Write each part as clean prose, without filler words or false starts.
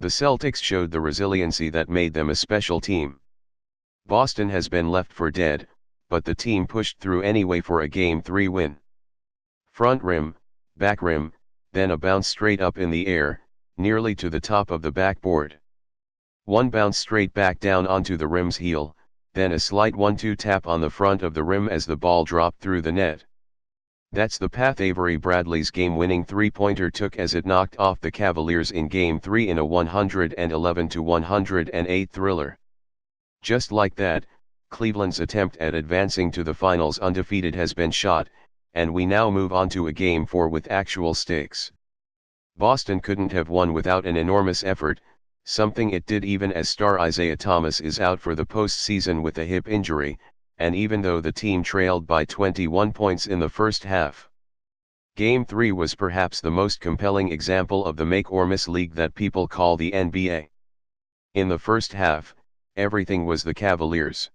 The Celtics showed the resiliency that made them a special team. Boston has been left for dead, but the team pushed through anyway for a Game 3 win. Front rim, back rim, then a bounce straight up in the air, nearly to the top of the backboard. One bounce straight back down onto the rim's heel, then a slight 1-2 tap on the front of the rim as the ball dropped through the net. That's the path Avery Bradley's game-winning three-pointer took as it knocked off the Cavaliers in Game 3 in a 111-108 thriller. Just like that, Cleveland's attempt at advancing to the finals undefeated has been shot, and we now move on to a Game 4 with actual stakes. Boston couldn't have won without an enormous effort, something it did even as star Isaiah Thomas is out for the postseason with a hip injury, and even though the team trailed by 21 points in the first half. Game 3 was perhaps the most compelling example of the make-or-miss league that people call the NBA. In the first half, everything was the Cavaliers.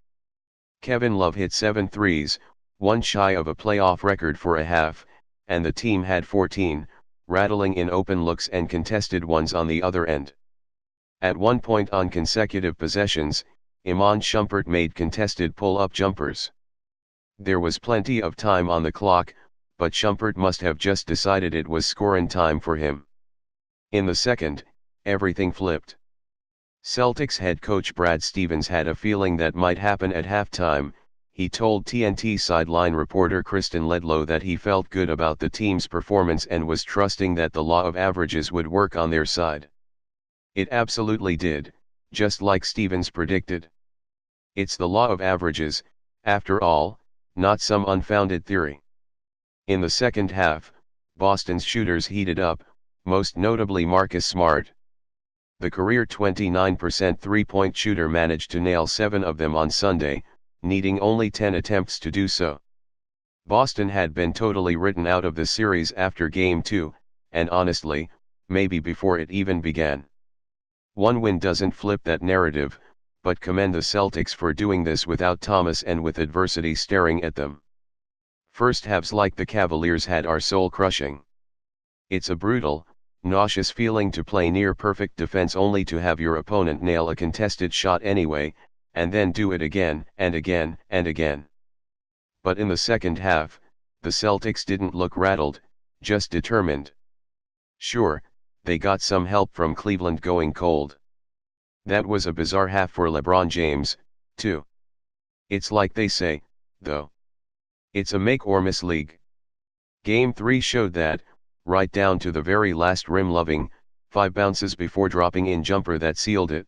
Kevin Love hit 7 threes, one shy of a playoff record for a half, and the team had 14, rattling in open looks and contested ones on the other end. At one point on consecutive possessions, Iman Shumpert made contested pull-up jumpers. There was plenty of time on the clock, but Shumpert must have just decided it was scoring time for him. In the second, everything flipped. Celtics head coach Brad Stevens had a feeling that might happen at halftime. He told TNT sideline reporter Kristen Ledlow that he felt good about the team's performance and was trusting that the law of averages would work on their side. It absolutely did, just like Stevens predicted. It's the law of averages, after all, not some unfounded theory. In the second half, Boston's shooters heated up, most notably Marcus Smart. The career 29% three-point shooter managed to nail 7 of them on Sunday, needing only 10 attempts to do so. Boston had been totally written out of the series after Game 2, and honestly, maybe before it even began. One win doesn't flip that narrative, but commend the Celtics for doing this without Thomas and with adversity staring at them. First halves like the Cavaliers had are soul-crushing. It's a brutal, nauseous feeling to play near-perfect defense only to have your opponent nail a contested shot anyway, and then do it again and again and again. But in the second half, the Celtics didn't look rattled, just determined. Sure, they got some help from Cleveland going cold. That was a bizarre half for LeBron James, too. It's like they say, though. It's a make-or-miss league. Game 3 showed that, right down to the very last rim-loving, 5 bounces before dropping in jumper that sealed it.